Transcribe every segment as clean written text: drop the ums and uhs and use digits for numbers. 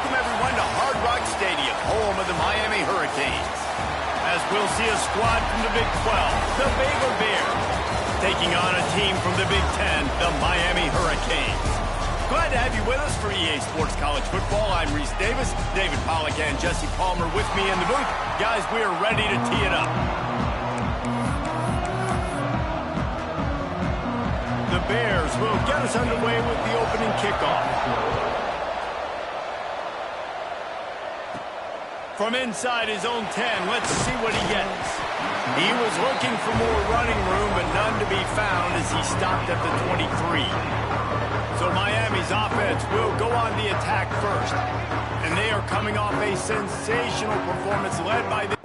welcome everyone to Hard Rock Stadium, home of the Miami Hurricanes. As we'll see a squad from the Big 12, the Baylor Bears, taking on a team from the Big 10, the Miami Hurricanes. Glad to have you with us for EA Sports College Football. I'm Reese Davis, David Pollack and Jesse Palmer with me in the booth. Guys, we are ready to tee it up. The Bears will get us underway with the opening kickoff. From inside his own 10, let's see what he gets. He was looking for more running room, but none to be found as he stopped at the 23. So Miami's offense will go on the attack first. And they are coming off a sensational performance led by the...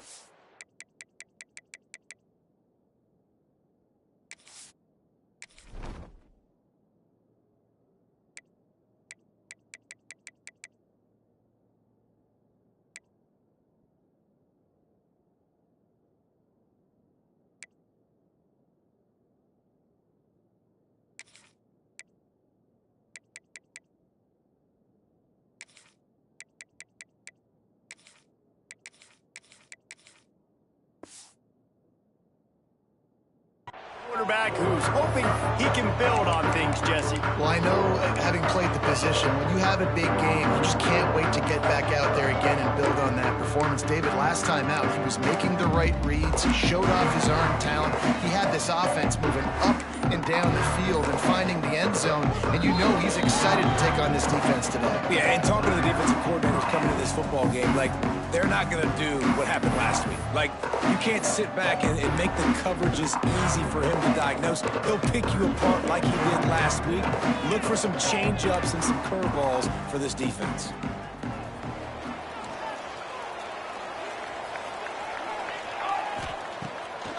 quarterback who's hoping he can build on things, Jesse. Well, I know, having played the position, when you have a big game, you just can't wait to get back out there again and build on that performance. David, last time out, he was making the right reads. He showed off his arm talent. He had this offense moving up and down the field and finding the end zone, and you know he's excited to take on this defense today. Yeah, and talking to the defensive coordinators coming to this football game, like, they're not going to do what happened last week. Like, you can't sit back and make the coverages easy for him to diagnose. He'll pick you apart like he did last week. Look for some change-ups and some curveballs for this defense.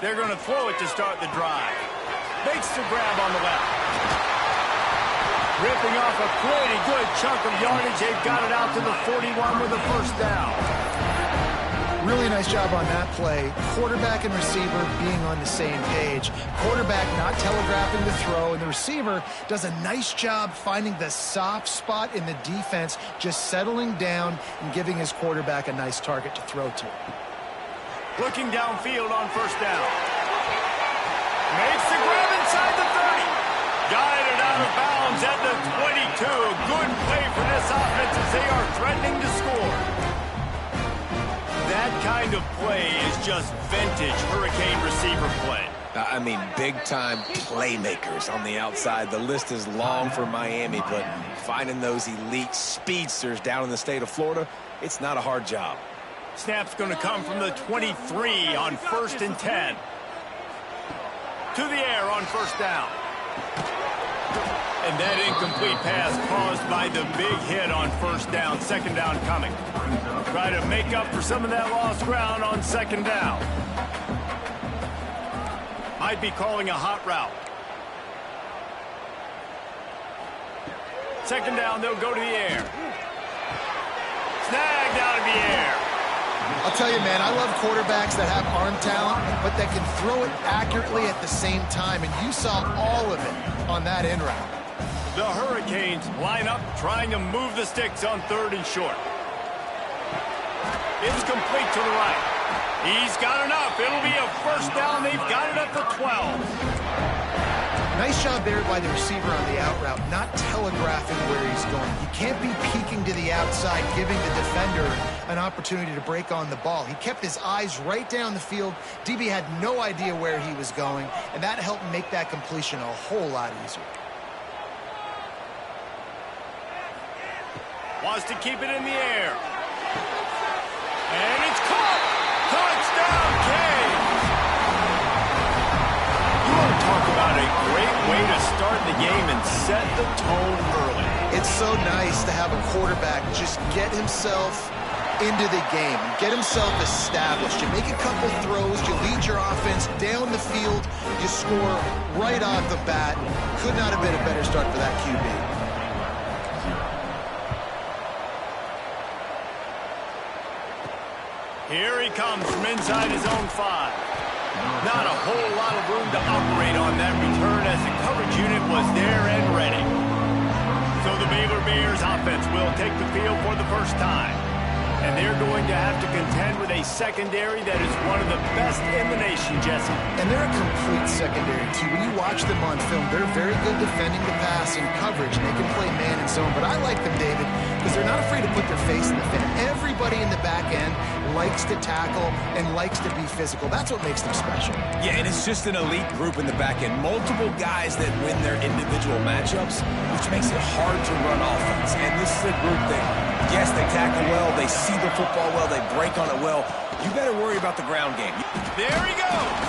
They're going to throw it to start the drive. Makes the grab on the left. Ripping off a pretty good chunk of yardage. They've got it out to the 41 with a first down. Really nice job on that play. Quarterback and receiver being on the same page. Quarterback not telegraphing the throw, and the receiver does a nice job finding the soft spot in the defense, just settling down and giving his quarterback a nice target to throw to. Looking downfield on first down. Makes the grab inside the 30. Guided out of bounds at the 22. Good play for this offense as they are threatening to score. That kind of play is just vintage Hurricane receiver play. I mean, big-time playmakers on the outside. The list is long for Miami, but finding those elite speedsters down in the state of Florida, it's not a hard job. Snap's going to come from the 23 on 1st and 10. To the air on first down. And that incomplete pass caused by the big hit on first down. Second down coming. Try to make up for some of that lost ground on second down. Might be calling a hot route. Second down, they'll go to the air. Snagged out of the air. I'll tell you, man, I love quarterbacks that have arm talent, but that can throw it accurately at the same time, and you saw all of it on that in route. The Hurricanes line up, trying to move the sticks on 3rd and short. It's complete to the right. He's got enough. It'll be a first down. They've got it at the 12. Nice job there by the receiver on the out route, not telegraphing where he's going. You can't be peeking to the outside, giving the defender an opportunity to break on the ball. He kept his eyes right down the field. DB had no idea where he was going, and that helped make that completion a whole lot easier. Wants to keep it in the air. And it's caught! Touchdown, Canes! You want to talk about a great way to start the game and set the tone early. It's so nice to have a quarterback just get himself into the game, get himself established. You make a couple throws, you lead your offense down the field, you score right off the bat. Could not have been a better start for that QB. Here he comes from inside his own 5. Not a whole lot of room to operate on that return as the coverage unit was there and ready. So the Baylor Bears offense will take the field for the first time. And they're going to have to contend with a secondary that is one of the best in the nation, Jesse. And they're a complete secondary, too. When you watch them on film, they're very good defending the pass and coverage, and they can play man and zone. But I like them, David, because they're not afraid to put their face in the fan. Everybody in the back end likes to tackle and likes to be physical. That's what makes them special. Yeah, and it's just an elite group in the back end. Multiple guys that win their individual matchups, which makes it hard to run offense. And this is a group that, yes, they tackle well, they see the football well, they break on it well. You better worry about the ground game. There he goes.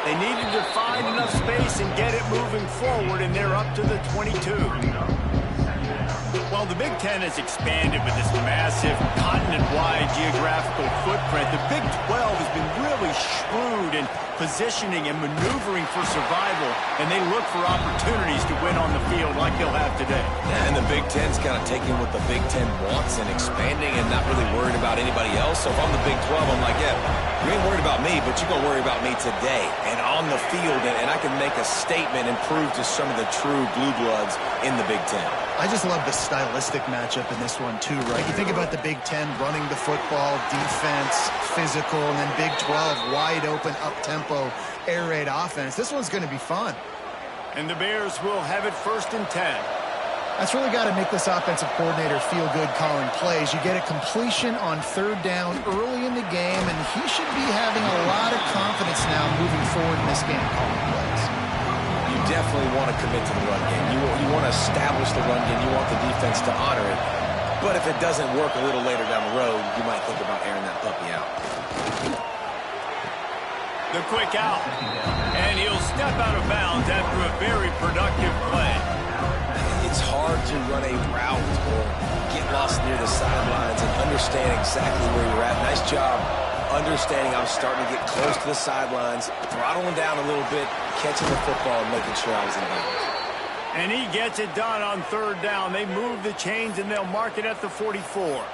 They needed to find enough space and get it moving forward, and they're up to the 22. While the Big Ten has expanded with this massive continent-wide geographical footprint, the Big 12 has been really shrewd in positioning and maneuvering for survival, and they look for opportunities to win on the field like they'll have today. Yeah, and the Big Ten's kind of taking what the Big Ten wants and expanding and not really worried about anybody else. So if I'm the Big 12, I'm like, yeah, you ain't worried about me, but you're going to worry about me today and on the field, and I can make a statement and prove to some of the true blue bloods in the Big Ten. I just love the stylistic matchup in this one, too, right? You think about the Big Ten running the football, defense, physical, and then Big 12, wide open, up-tempo, air raid offense. This one's going to be fun. And the Bears will have it 1st and 10. That's really got to make this offensive coordinator feel good calling plays. You get a completion on 3rd down early in the game, and he should be having a lot of confidence now moving forward in this game calling plays. You definitely want to commit to the run game. You want to establish the run game. You want the defense to honor it. But if it doesn't work a little later down the road, you might think about airing that puppy out. The quick out. And he'll step out of bounds after a very productive play. It's hard to run a route or get lost near the sidelines and understand exactly where you're at. Nice job understanding I'm starting to get close to the sidelines, throttling down a little bit, catching the football and making sure I was in bounds. And he gets it done on 3rd down. They move the chains and they'll mark it at the 44.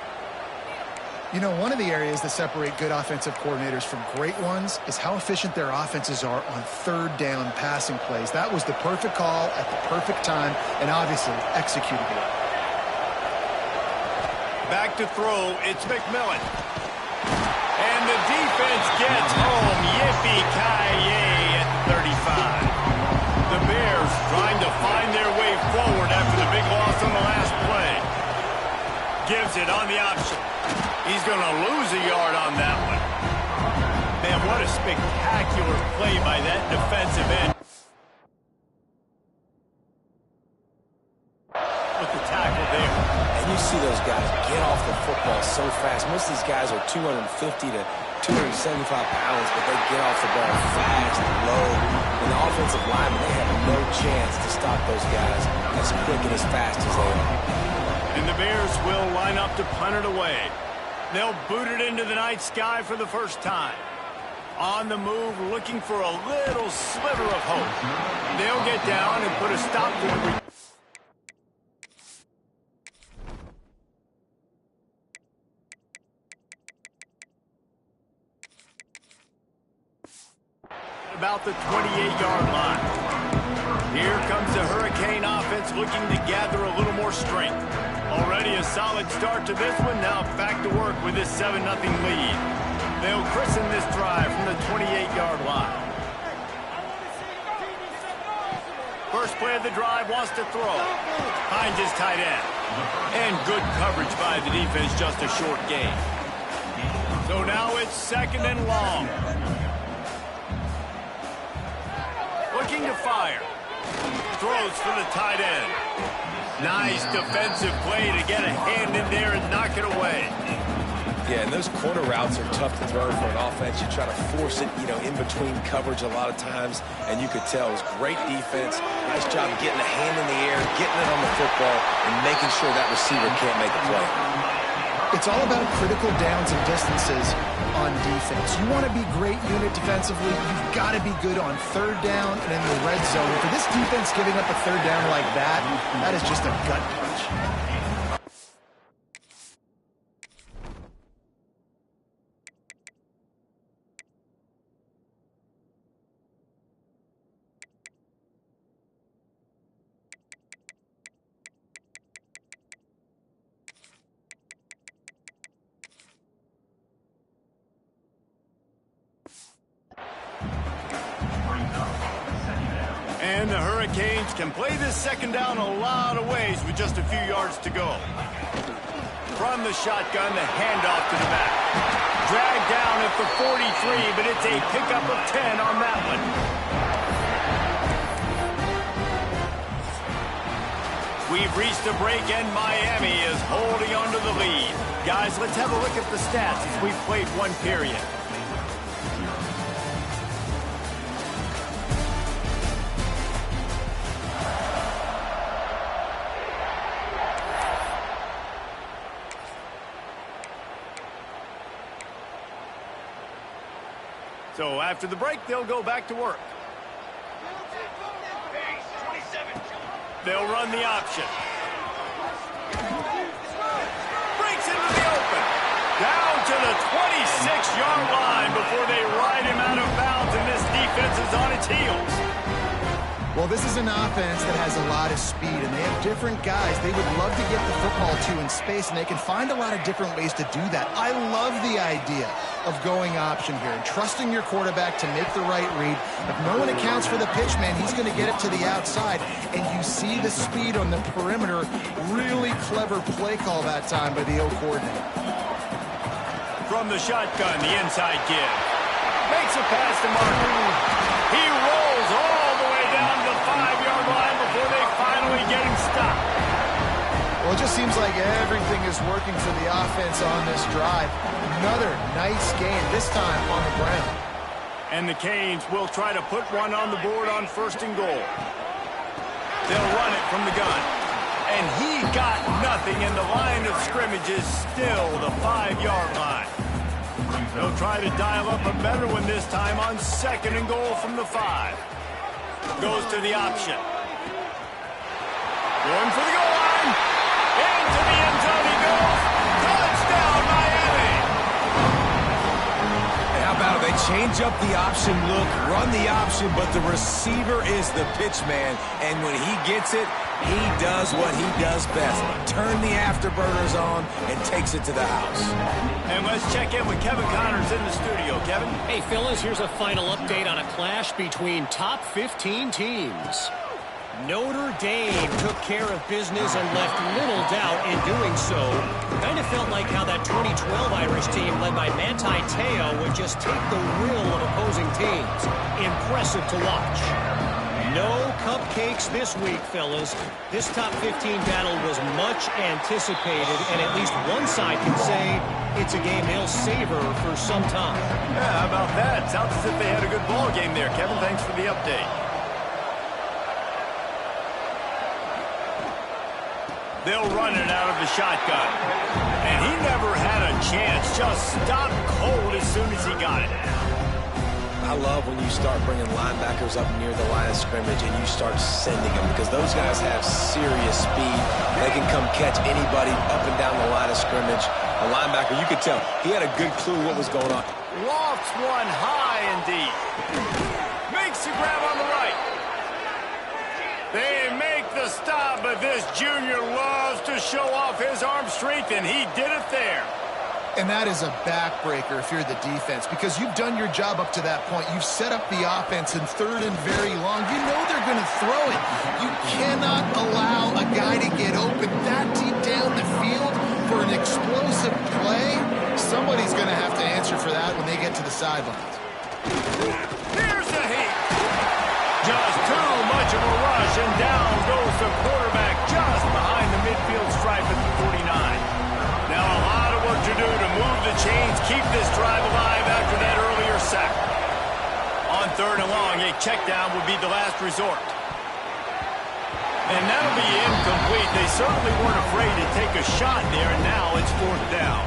You know, one of the areas that separate good offensive coordinators from great ones is how efficient their offenses are on 3rd down passing plays. That was the perfect call at the perfect time and obviously executed well. Back to throw, it's McMillan. And the defense gets home. Yippee-ki-yay at the 35. The Bears trying to find their way forward after the big loss on the last play. Gives it on the option. He's going to lose a yard on that one. Man, what a spectacular play by that defensive end. With the tackle there. And you see those guys get off the football so fast. Most of these guys are 250 to 275 pounds, but they get off the ball fast, low. And the offensive linemen, they have no chance to stop those guys as quick and as fast as they are. And the Bears will line up to punt it away. They'll boot it into the night sky for the first time. On the move, looking for a little sliver of hope. They'll get down and put a stop to the about the 28-yard line. Here comes the Hurricane offense looking to gather a little more strength. Already a solid start to this one. Now back to work with this 7-0 lead. They'll christen this drive from the 28-yard line. First play of the drive, wants to throw. Finds his tight end. And good coverage by the defense, just a short gain. So now it's 2nd and long. Looking to fire. Throws for the tight end. Nice defensive play to get a hand in there and knock it away. Yeah, and those corner routes are tough to throw for an offense. You try to force it, in between coverage a lot of times, and you could tell it was great defense. Nice job getting a hand in the air, getting it on the football, and making sure that receiver can't make a play. It's all about critical downs and distances on defense. You want to be great unit defensively, you've got to be good on 3rd down and in the red zone. For this defense giving up a 3rd down like that, that is just a gut punch. And the Hurricanes can play this second down a lot of ways with just a few yards to go. From the shotgun, the handoff to the back. Dragged down at the 43, but it's a pickup of 10 on that one. We've reached a break, and Miami is holding on to the lead. Guys, let's have a look at the stats as we've played one period. So after the break, they'll go back to work. They'll run the option. Breaks into the open. Down to the 26-yard line before they ride him out of bounds, and this defense is on its heels. Well, this is an offense that has a lot of speed, and they have different guys they would love to get the football to in space, and they can find a lot of different ways to do that. I love the idea of going option here and trusting your quarterback to make the right read. If no one accounts for the pitch man, he's going to get it to the outside, and you see the speed on the perimeter. Really clever play call that time by the O coordinator. From the shotgun, the inside give. Makes a pass to Martin. He rolls all the way down to the 5-yard line before they finally get him stopped. Well, it just seems like everything is working for the offense on this drive. Another nice game, this time on the ground. And the Canes will try to put one on the board on 1st and goal. They'll run it from the gun. And he got nothing, and the line of scrimmage is still the 5-yard line. They'll try to dial up a better one this time on 2nd and goal from the 5. Goes to the option. Going for the goal line. Into the end zone he goes. Touchdown, Miami. How about it? They change up the option look, run the option, but the receiver is the pitch man. And when he gets it, he does what he does best. Turn the afterburners on and takes it to the house. And let's check in with Kevin Connors in the studio. Kevin? Hey, fellas, here's a final update on a clash between top 15 teams. Notre Dame took care of business and left little doubt in doing so. Kind of felt like how that 2012 Irish team led by Ncaa would just take the will of opposing teams. Impressive to watch. No cupcakes this week, fellas. This top 15 battle was much anticipated, and at least one side can say it's a game they'll savor for some time. Yeah, how about that? Sounds as if they had a good ball game there. Kevin, thanks for the update. They'll run it out of the shotgun. And he never had a chance. Just stopped cold as soon as he got it. I love when you start bringing linebackers up near the line of scrimmage and you start sending them, because those guys have serious speed. They can come catch anybody up and down the line of scrimmage. A linebacker, you could tell, he had a good clue what was going on. Lofts one high and deep. Makes the grab on the right. They make the stop, but this junior loves to show off his arm strength, and he did it there. And that is a backbreaker if you're the defense, because you've done your job up to that point. You've set up the offense in 3rd and very long. You know they're going to throw it. You cannot allow a guy to get open that deep down the field for an explosive play. Somebody's going to have to answer for that when they get to the sidelines. Here's the heat. Just too much of a rush, and down goes the quarterback just behind the midfield stripe at the 49. Now a lot of work to do to move the chains, keep this drive alive after that earlier sack. On 3rd and long, a check down would be the last resort. And that'll be incomplete. They certainly weren't afraid to take a shot there, and now it's 4th down.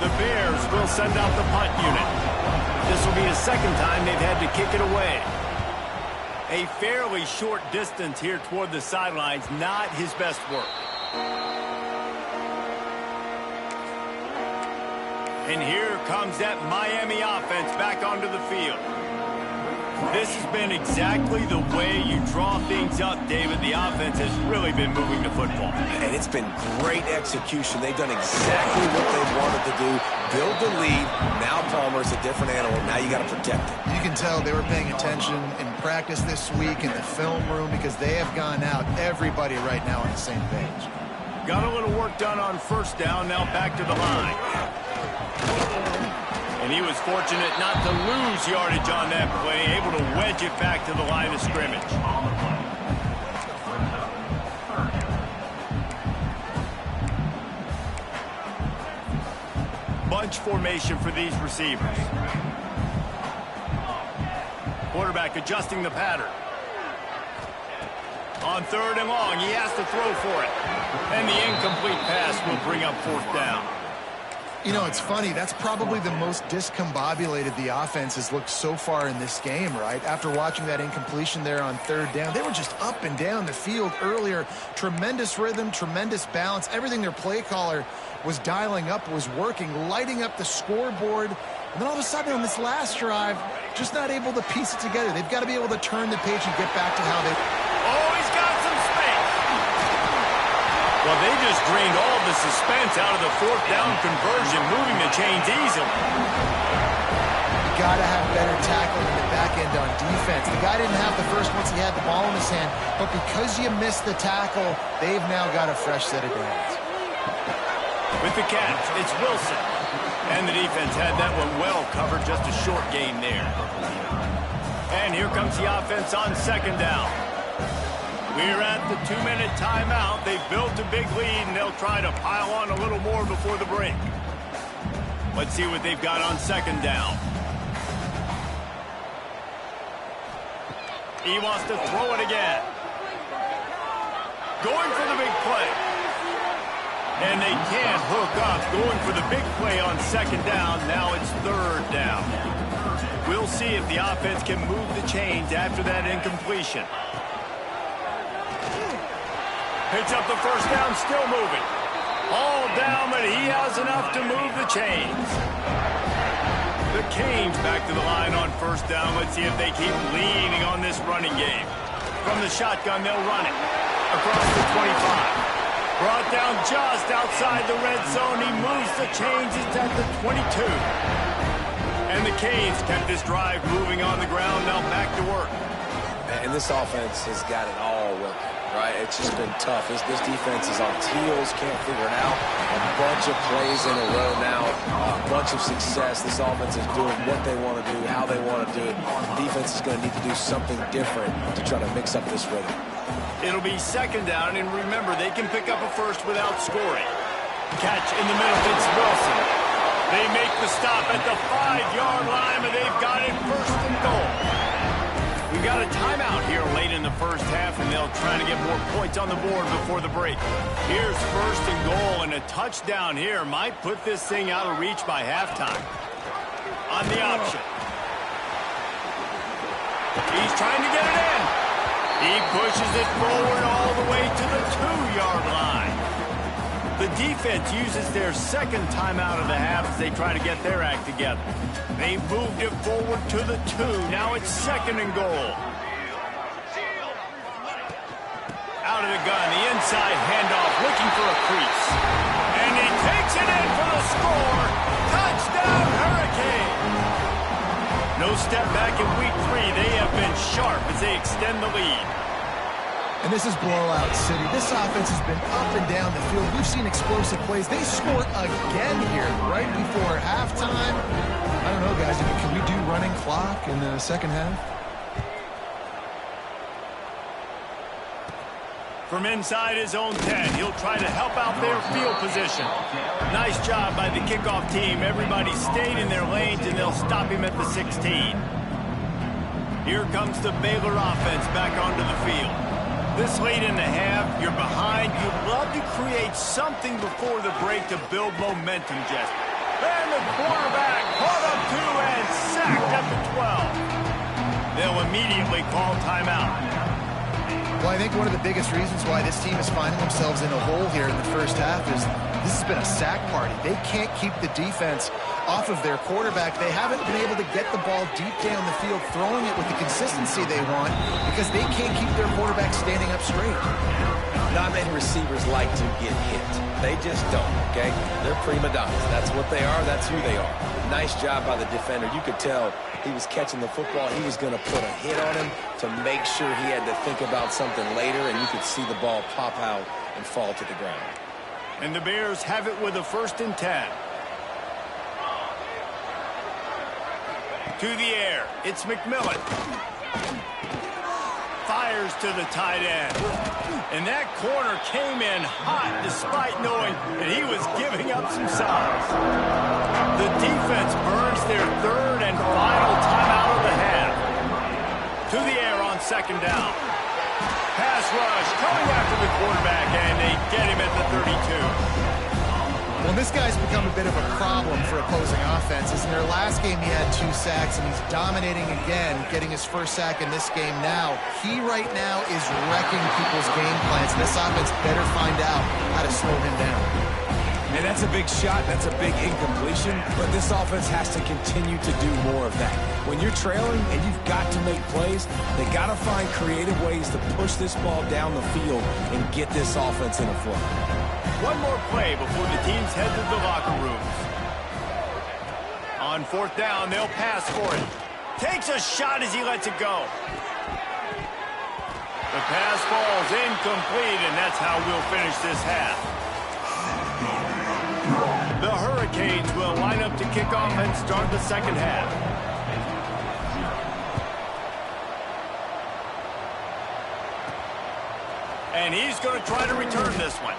The Bears will send out the punt unit. This will be the 2nd time they've had to kick it away. A fairly short distance here toward the sidelines, not his best work. And here comes that Miami offense back onto the field. This has been exactly the way you draw things up, David. The offense has really been moving the football. And it's been great execution. They've done exactly what they wanted to do. Build the lead. Now Palmer's a different animal. Now you got to protect it. You can tell they were paying attention in practice this week in the film room because they have gone out, everybody right now on the same page. Got a little work done on first down. Now back to the line. And he was fortunate not to lose yardage on that play, able to wedge it back to the line of scrimmage. Bunch formation for these receivers. Quarterback adjusting the pattern. On 3rd and long, he has to throw for it. And the incomplete pass will bring up 4th down. You know, it's funny. That's probably the most discombobulated the offense has looked so far in this game, right? After watching that incompletion there on 3rd down, they were just up and down the field earlier. Tremendous rhythm, tremendous balance. Everything their play caller was dialing up was working, lighting up the scoreboard. And then all of a sudden on this last drive, just not able to piece it together. They've got to be able to turn the page and get back to how they... Oh, he's got some space. Well, they just drained all the suspense out of the 4th down conversion, moving the chains easily. You got to have better tackling in the back end on defense. The guy didn't have the first once he had the ball in his hand, but because you missed the tackle, they've now got a fresh set of downs. With the catch, it's Wilson. And the defense had that one well covered, just a short gain there. And here comes the offense on 2nd down. We're at the 2-minute timeout. They've built a big lead, and they'll try to pile on a little more before the break. Let's see what they've got on 2nd down. He wants to throw it again. Going for the big play. And they can't hook up. Going for the big play on 2nd down. Now it's 3rd down. We'll see if the offense can move the chains after that incompletion. Picks up the 1st down, still moving. All down, but he has enough to move the chains. The Canes back to the line on 1st down. Let's see if they keep leaning on this running game. From the shotgun, they'll run it. Across the 25. Brought down just outside the red zone. He moves the chains. It's at the 22. And the Canes kept this drive moving on the ground. Now back to work. And this offense has got it all working, right? It's just been tough. This defense is on heels, can't figure it out. A bunch of plays in a row now, a bunch of success. This offense is doing what they want to do, how they want to do it. The defense is going to need to do something different to try to mix up this rhythm. It'll be 2nd down, and remember, they can pick up a first without scoring. Catch in the middle, it's Wilson. They make the stop at the 5-yard line, and they've got it 1st and goal. We've got a timeout here late in the 1st half, and they'll try to get more points on the board before the break. Here's 1st and goal, and a touchdown here might put this thing out of reach by halftime. On the option. He's trying to get it in. He pushes it forward all the way to the 2-yard line. The defense uses their 2nd timeout of the half as they try to get their act together. They moved it forward to the 2. Now it's 2nd and goal. Out of the gun, the inside handoff, looking for a crease. And he takes it in for the score. Touchdown, Hurricanes! No step back in week 3. They have been sharp as they extend the lead. And this is blowout city. This offense has been up and down the field. We've seen explosive plays. They scored again here right before halftime. I don't know, guys. Can we do running clock in the 2nd half? From inside his own 10, he'll try to help out their field position. Nice job by the kickoff team. Everybody stayed in their lanes, and they'll stop him at the 16. Here comes the Baylor offense back onto the field. This late in the half, you're behind. You'd love to create something before the break to build momentum, Jesse. And the quarterback caught up 2 and sacked at the 12. They'll immediately call timeout. Well, I think one of the biggest reasons why this team is finding themselves in a hole here in the 1st half is this has been a sack party. They can't keep the defense off of their quarterback. They haven't been able to get the ball deep down the field, throwing it with the consistency they want because they can't keep their quarterback standing up straight. Not many receivers like to get hit. They just don't, okay? They're prima donnas. That's what they are. That's who they are. Nice job by the defender. You could tell he was catching the football. He was going to put a hit on him to make sure he had to think about something later, and you could see the ball pop out and fall to the ground. And the Bears have it with a 1st and 10. To the air. It's McMillan. Fires to the tight end. And that corner came in hot despite knowing that he was giving up some size. The defense burns their 3rd and final timeout of the half. To the air on 2nd down. Pass rush coming after the quarterback, and they get him at the 32. Well, this guy's become a bit of a problem for opposing offenses. In their last game, he had 2 sacks, and he's dominating again, getting his 1st sack in this game now. He right now is wrecking people's game plans. This offense better find out how to slow him down. And that's a big shot. That's a big incompletion. But this offense has to continue to do more of that. When you're trailing and you've got to make plays, they got to find creative ways to push this ball down the field and get this offense in a flow. One more play before the teams head to the locker rooms. On 4th down, they'll pass for it. Takes a shot as he lets it go. The pass falls incomplete, and that's how we'll finish this half. The Hurricanes will line up to kick off and start the 2nd half. And he's going to try to return this one.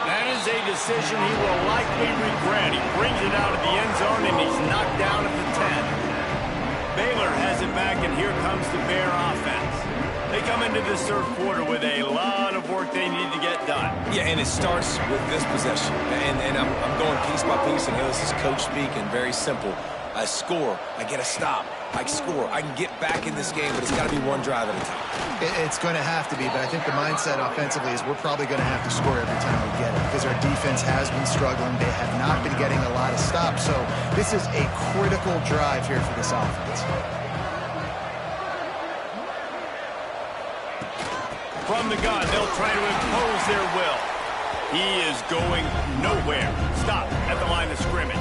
That is a decision he will likely regret. He brings it out of the end zone, and he's knocked down at the 10. Baylor has it back, and here comes the Bear offense. They come into this 3rd quarter with a lot of work they need to get done. Yeah, and it starts with this possession. And I'm going piece by piece, and this is coach speak, and very simple. I score, I get a stop, I score. I can get back in this game, but it's got to be one drive at a time. It's going to have to be, but I think the mindset offensively is we're probably going to have to score every time we get it because our defense has been struggling. They have not been getting a lot of stops, so this is a critical drive here for this offense. From the gun, they'll try to impose their will. He is going nowhere. Stop at the line of scrimmage.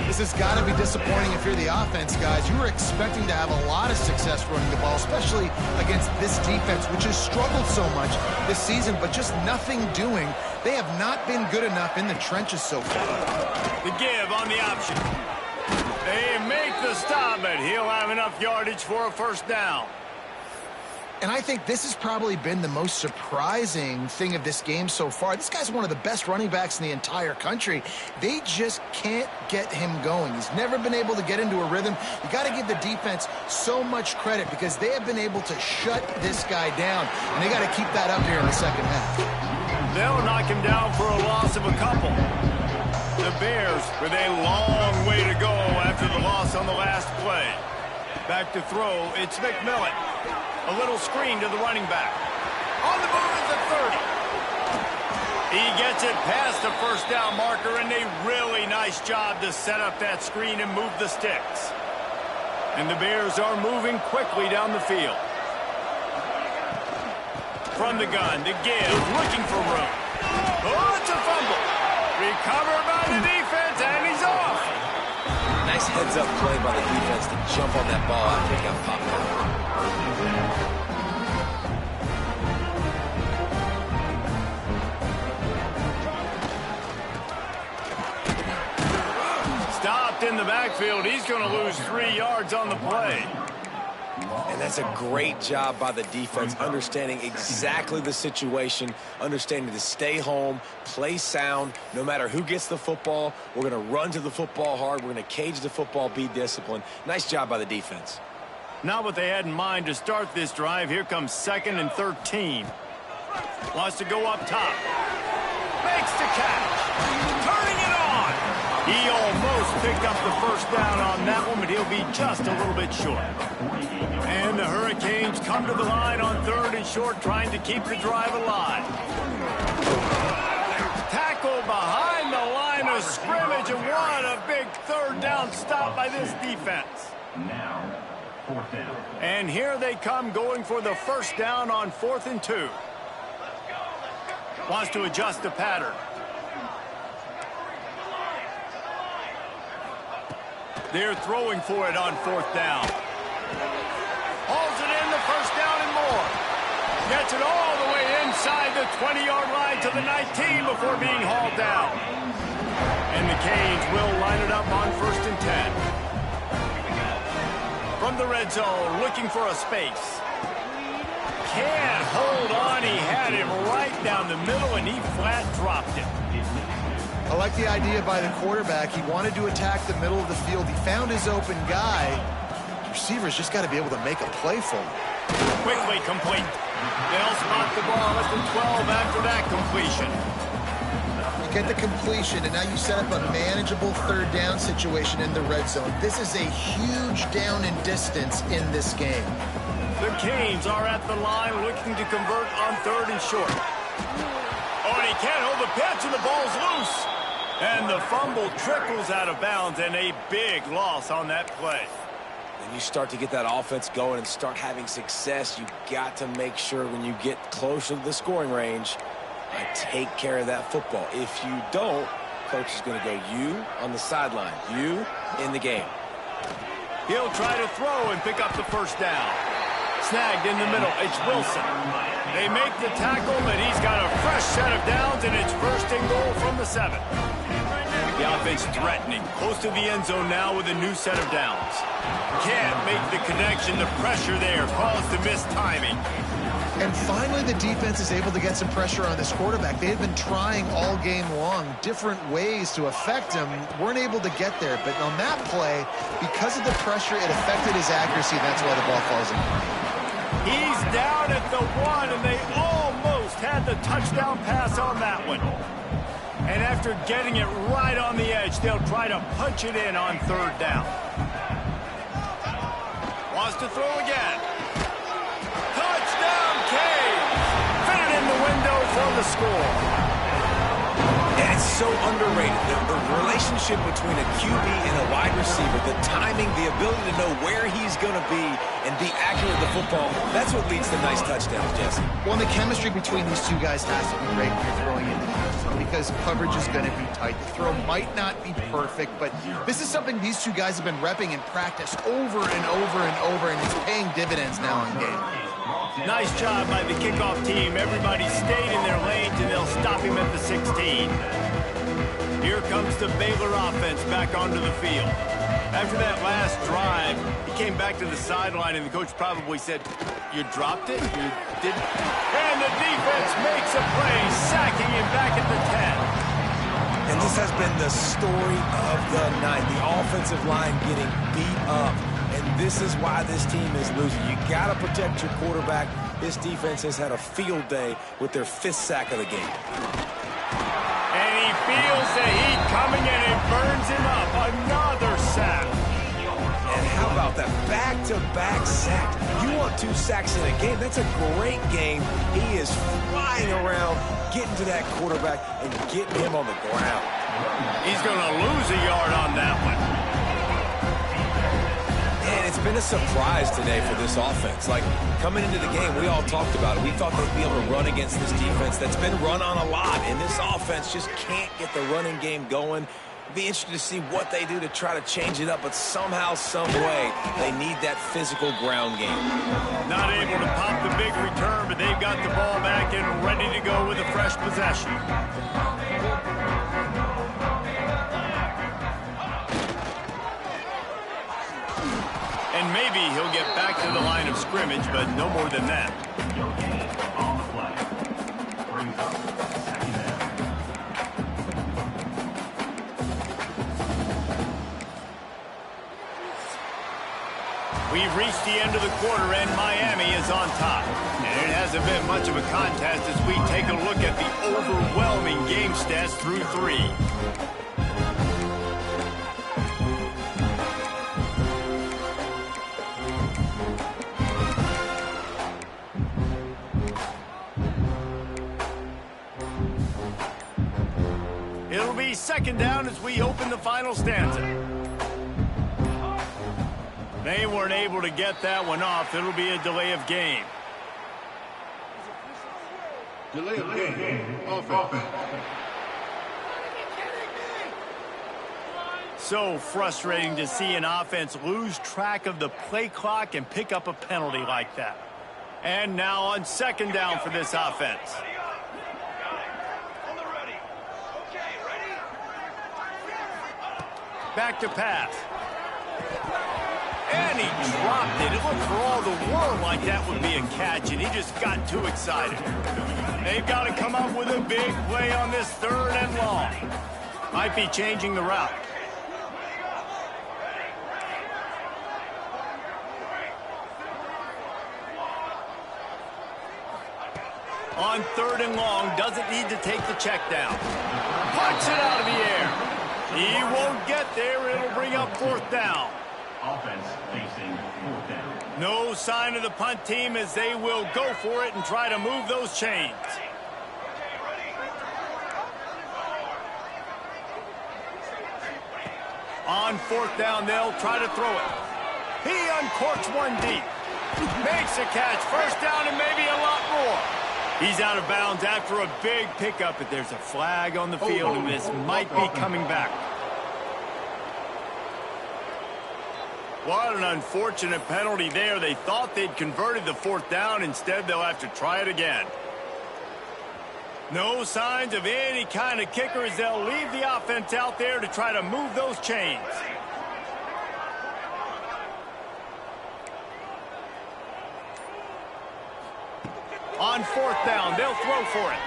This has got to be disappointing if you're the offense, guys. You were expecting to have a lot of success running the ball, especially against this defense, which has struggled so much this season, but just nothing doing. They have not been good enough in the trenches so far. The give on the option. They make the stop, but he'll have enough yardage for a 1st down. And I think this has probably been the most surprising thing of this game so far. This guy's one of the best running backs in the entire country. They just can't get him going. He's never been able to get into a rhythm. You got to give the defense so much credit because they have been able to shut this guy down. And they got to keep that up here in the 2nd half. They'll knock him down for a loss of a couple. The Bears with a long way to go after the loss on the last play. Back to throw, it's McMillan. A little screen to the running back. On the move at the 30. He gets it past the 1st down marker, and a really nice job to set up that screen and move the sticks. And the Bears are moving quickly down the field. From the gun, the give, looking for room. Oh, it's a fumble. Recovered by the defense, and he's off. Nice heads-up play by the defense to jump on that ball after it got popped out. Stopped in the backfield. He's going to lose 3 yards on the play. And that's a great job by the defense, understanding exactly the situation, understanding to stay home, play sound, no matter who gets the football. We're going to run to the football hard. We're going to cage the football, be disciplined. Nice job by the defense. Not what they had in mind to start this drive. Here comes 2nd and 13. Wants to go up top. Makes the catch. Turning it on. He almost picked up the 1st down on that one, but he'll be just a little bit short. And the Hurricanes come to the line on 3rd and short, trying to keep the drive alive. Tackle behind the line of scrimmage, and what a big down stop by this defense. Now, 4th down. And here they come going for the first down on 4th and 2. Wants to adjust the pattern. They're throwing for it on 4th down. Hauls it in, the first down and more. Gets it all the way inside the 20-yard line to the 19 before being hauled down. And the Canes will line it up on 1st and 10. From the red zone, looking for a space. Can't hold on. He had him right down the middle, and he flat dropped it. I like the idea by the quarterback. He wanted to attack the middle of the field. He found his open guy. The receiver's just got to be able to make a play for him. Quickly complete. They'll spot the ball at the 12 after that completion. You get the completion, and now you set up a manageable 3rd down situation in the red zone. This is a huge down in distance in this game. The Canes are at the line looking to convert on 3rd and short. Oh, and he can't hold the pitch, and the ball's loose. And the fumble trickles out of bounds, and a big loss on that play. When you start to get that offense going and start having success, you got to make sure when you get closer to the scoring range, take care of that football. If you don't, coach is going to go you on the sideline, you in the game. He'll try to throw and pick up the first down. Snagged in the middle, it's Wilson. They make the tackle, but he's got a fresh set of downs, and it's 1st and goal from the 7. The offense threatening, close to the end zone now with a new set of downs. Can't make the connection, the pressure there caused the missed timing. And finally, the defense is able to get some pressure on this quarterback. They had been trying all game long different ways to affect him. Weren't able to get there. But on that play, because of the pressure, it affected his accuracy. That's why the ball falls in. He's down at the 1, and they almost had the touchdown pass on that one. And after getting it right on the edge, they'll try to punch it in on 3rd down. Wants to throw again. Touchdown, Canes! Fit it in the window for the score. And it's so underrated. The relationship between a QB and a wide receiver, the timing, the ability to know where he's going to be and be accurate with the football, that's what leads to nice touchdowns, Jesse. Well, the chemistry between these two guys has to be great when you're throwing into the end zone because coverage is going to be tight. The throw might not be perfect, but this is something these two guys have been repping in practice over and over and over, and it's paying dividends now in game. Nice job by the kickoff team. Everybody stayed in their lanes, and they'll stop him at the 16. Here comes the Baylor offense back onto the field. After that last drive, he came back to the sideline, and the coach probably said, "You dropped it? You didn't?" And the defense makes a play, sacking him back at the 10. And this has been the story of the night. The offensive line getting beat up. And this is why this team is losing. You got to protect your quarterback. This defense has had a field day with their 5th sack of the game. And he feels the heat coming, and it burns him up. Another sack. And how about that back-to-back sack? You want 2 sacks in a game? That's a great game. He is flying around, getting to that quarterback and getting him on the ground. He's going to lose a yard on that one. And it's been a surprise today for this offense. Like, coming into the game, we all talked about it. We thought they'd be able to run against this defense that's been run on a lot, and this offense just can't get the running game going. Be interested to see what they do to try to change it up, but somehow, some way, they need that physical ground game. Not able to pop the big return, but they've got the ball back and ready to go with a fresh possession. And maybe he'll get back to the line of scrimmage, but no more than that. On the play. Brings up 2nd down. We've reached the end of the quarter, and Miami is on top. And it hasn't been much of a contest as we take a look at the overwhelming game stats through 3. It'll be 2nd down as we open the final stanza. They weren't able to get that one off. It'll be a delay of game. Delay of game. Offense. So frustrating to see an offense lose track of the play clock and pick up a penalty like that. And now on second down for this offense. Back to pass. And he dropped it. It looked for all the world like that would be a catch, and he just got too excited. They've got to come up with a big play on this third and long. Might be changing the route. On third and long, doesn't need to take the check down. Punts it out of the air. He won't get there. It'll bring up fourth down. Offense facing fourth down. No sign of the punt team as they will go for it and try to move those chains. On fourth down, they'll try to throw it. He uncorks one deep. Makes a catch. First down and maybe a lot more. He's out of bounds after a big pickup, but there's a flag on the field, and this might be coming back. What an unfortunate penalty there. They thought they'd converted the fourth down. Instead, they'll have to try it again. No signs of any kind of kicker as they'll leave the offense out there to try to move those chains. On fourth down, they'll throw for it.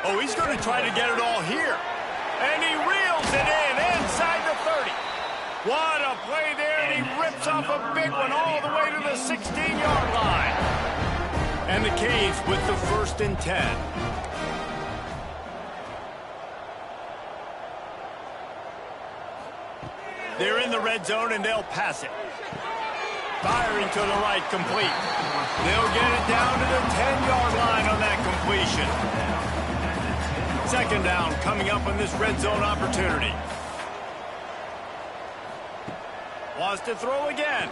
Oh, he's going to try to get it all here. And he reels it in inside the 30. What a play there, and he rips off a big one all the way to the 16-yard line. And the Canes with the 1st and 10. They're in the red zone, and they'll pass it. Firing to the right, complete. They'll get it down to the 10-yard line on that completion. Second down coming up on this red zone opportunity. Wants to throw again.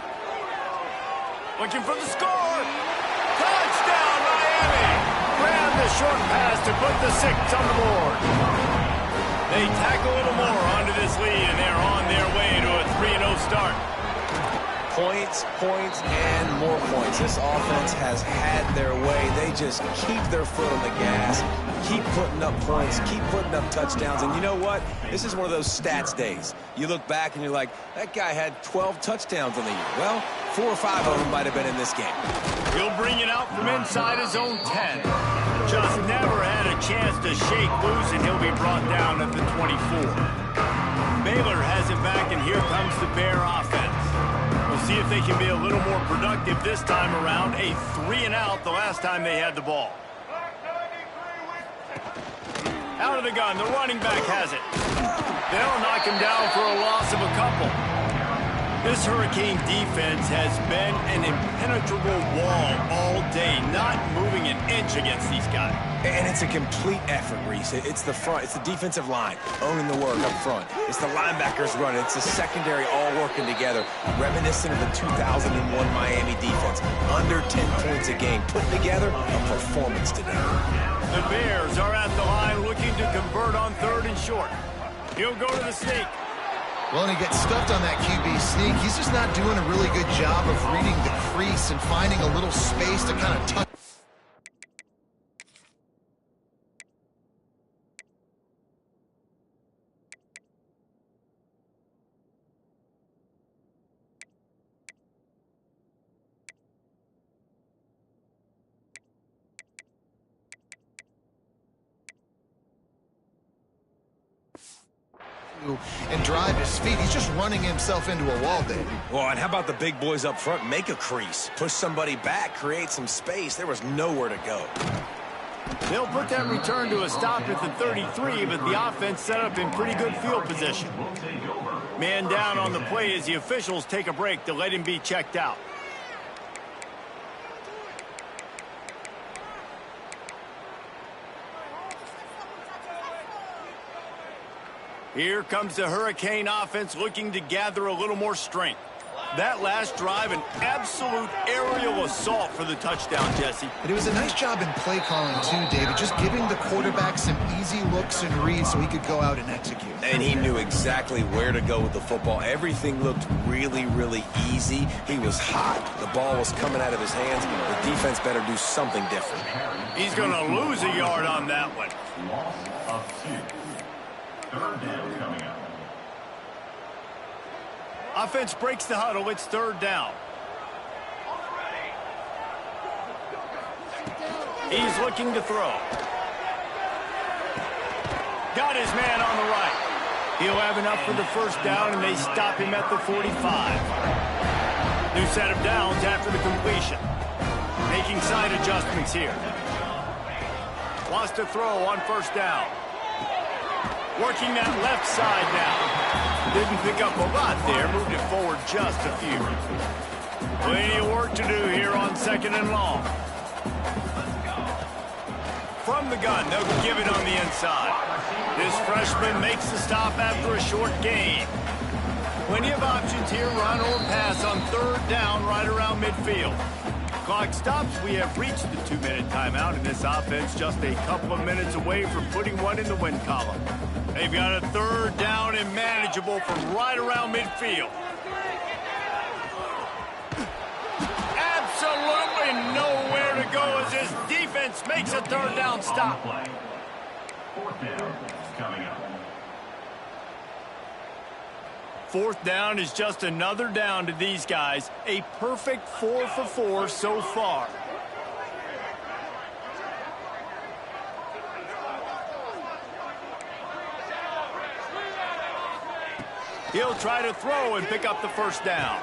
Looking for the score. Touchdown, Miami. Grab the short pass to put the 6 on the board. They tack a little more onto this lead, and they're on their way to a 3-0 start. Points, points, and more points. This offense has had their way. They just keep their foot on the gas, keep putting up points, keep putting up touchdowns. And you know what? This is one of those stats days. You look back and you're like, that guy had 12 touchdowns on the year. Well, 4 or 5 of them might have been in this game. He'll bring it out from inside his own 10. Just never had a chance to shake loose, and he'll be brought down at the 24. Baylor has it back, and here comes the Bear offense. We'll see if they can be a little more productive this time around. A 3-and-out the last time they had the ball. Out of the gun, the running back has it. They'll knock him down for a loss of a couple. This Hurricane defense has been an impenetrable wall all day, not moving an inch against these guys. And it's a complete effort, Reese. It's the front. It's the defensive line owning the work up front. It's the linebackers running. It's the secondary all working together, reminiscent of the 2001 Miami defense. Under 10 points a game, putting together a performance today. The Bears are at the line looking to convert on 3rd and short. He'll go to the sneak. Well, and he gets stuffed on that QB sneak. He's just not doing a really good job of reading the crease and finding a little space to kind of touch. And drive his feet. He's just running himself into a wall, David. Well, and how about the big boys up front? Make a crease. Push somebody back. Create some space. There was nowhere to go. They'll put that return to a stop at the 33, but the offense set up in pretty good field position. Man down on the play as the officials take a break to let him be checked out. Here comes the Hurricane offense looking to gather a little more strength. That last drive, an absolute aerial assault for the touchdown, Jesse. But it was a nice job in play calling, too, David, just giving the quarterback some easy looks and reads so he could go out and execute. And he knew exactly where to go with the football. Everything looked really, really easy. He was hot. The ball was coming out of his hands. The defense better do something different. He's going to lose a yard on that one. Loss of 2. Third down coming up. Offense breaks the huddle. It's third down. He's looking to throw. Got his man on the right. He'll have enough for the first down, and they stop him at the 45. New set of downs after the completion. Making side adjustments here. Wants to throw on first down. Working that left side now. Didn't pick up a lot there. Moved it forward just a few. Plenty of work to do here on second and long. From the gun, they'll give it on the inside. This freshman makes the stop after a short gain. Plenty of options here, run or pass on third down right around midfield. Clock stops. We have reached the 2-minute timeout, and this offense just a couple of minutes away from putting one in the win column. They've got a third down and manageable from right around midfield. Absolutely nowhere to go as this defense makes a third down stop. Fourth down coming up. Fourth down is just another down to these guys. A perfect 4 for 4 so far. He'll try to throw and pick up the first down.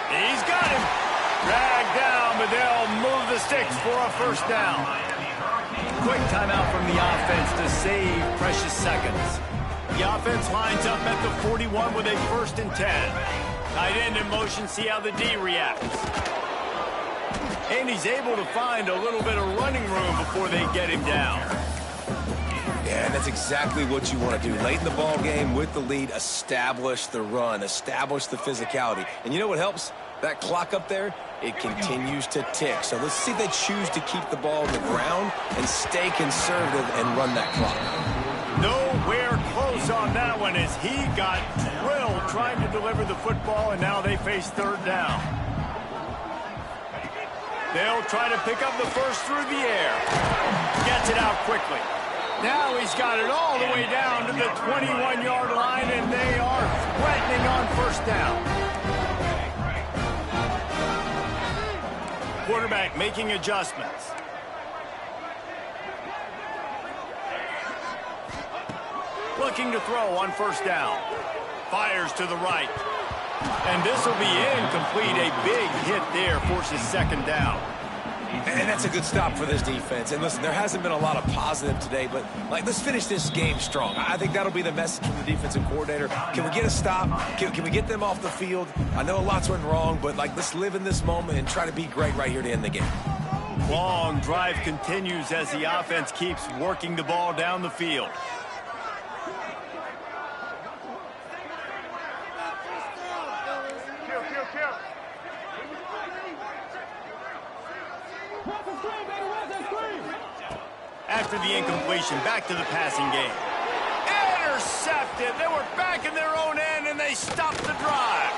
He's got him. Dragged down, but they'll move the sticks for a first down. Quick timeout from the offense to save precious seconds. The offense lines up at the 41 with a 1st and 10. Tight end in motion, see how the D reacts. And he's able to find a little bit of running room before they get him down. Yeah, that's exactly what you want to do. Late in the ball game with the lead, establish the run, establish the physicality. And you know what helps? That clock up there, it continues to tick. So let's see if they choose to keep the ball on the ground and stay conservative and run that clock. Nowhere close on that one as he got drilled trying to deliver the football, and now they face third down. They'll try to pick up the first through the air. Gets it out quickly. Now he's got it all the way down to the 21-yard line, and they are threatening on first down. Quarterback making adjustments. Looking to throw on first down. Fires to the right. And this will be incomplete. A big hit there forces second down. And that's a good stop for this defense. And listen, there hasn't been a lot of positive today, but let's finish this game strong. I think that'll be the message from the defensive coordinator. Can we get a stop? Can we get them off the field? I know a lot's went wrong, but let's live in this moment and try to be great right here to end the game. Long drive continues as the offense keeps working the ball down the field. After the incompletion, back to the passing game. Intercepted. They were back in their own end, and they stopped the drive.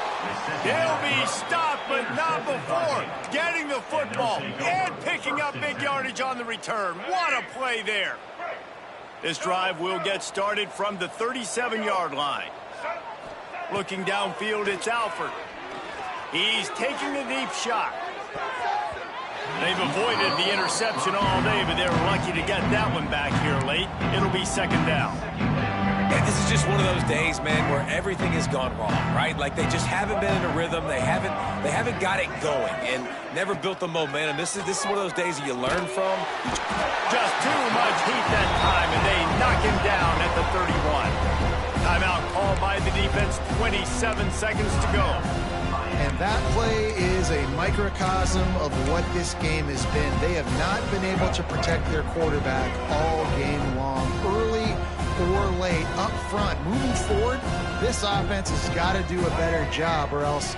They'll be stopped, but not before getting the football and picking up big yardage on the return. What a play there. This drive will get started from the 37-yard line. Looking downfield, it's Alford. He's taking the deep shot. They've avoided the interception all day, but they were lucky to get that one back here late. It'll be second down. And this is just one of those days, man, where everything has gone wrong, right? Like they just haven't been in a rhythm. They haven't got it going and never built the momentum. This is one of those days that you learn from. Just too much heat that time, and they knock him down at the 31. Timeout called by the defense, 27 seconds to go. And that play is a microcosm of what this game has been. They have not been able to protect their quarterback all game long. Early or late, up front, moving forward, this offense has got to do a better job, or else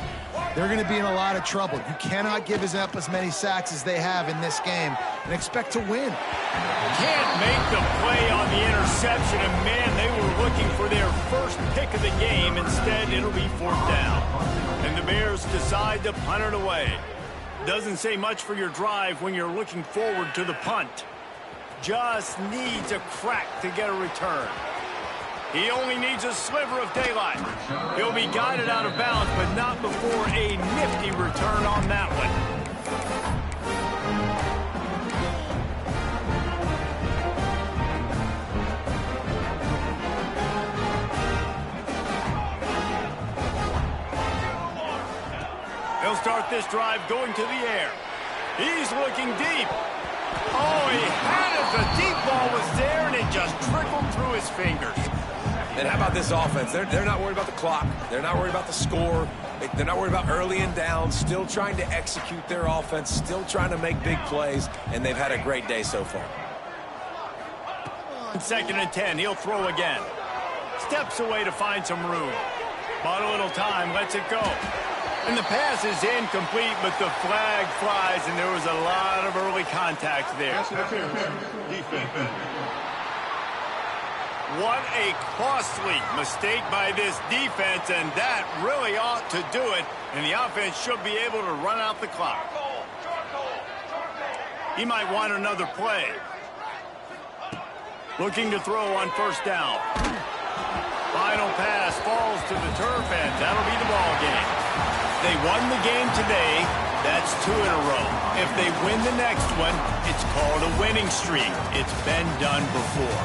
they're going to be in a lot of trouble. You cannot give up as many sacks as they have in this game and expect to win. Can't make the play on the interception, and man, they were looking for their first pick of the game. Instead, it'll be 4th down. And the Bears decide to punt it away. Doesn't say much for your drive when you're looking forward to the punt. Just needs a crack to get a return. He only needs a sliver of daylight. He'll be guided out of bounds, but not before a nifty return on that one. He'll start this drive going to the air. He's looking deep. Oh, he had it. The deep ball was there, and it just trickled through his fingers. And how about this offense? They're not worried about the clock. They're not worried about the score. They're not worried about early and down. Still trying to execute their offense. Still trying to make big plays. And they've had a great day so far. 2nd and 10. He'll throw again. Steps away to find some room. Bought a little time. Lets it go. And the pass is incomplete, but the flag flies, and there was a lot of early contact there. What a costly mistake by this defense, and that really ought to do it, and the offense should be able to run out the clock. He might want another play. Looking to throw on 1st down. Final pass falls to the turf, and that'll be the ball game. They won the game today. That's 2 in a row. If they win the next one, it's called a winning streak. It's been done before.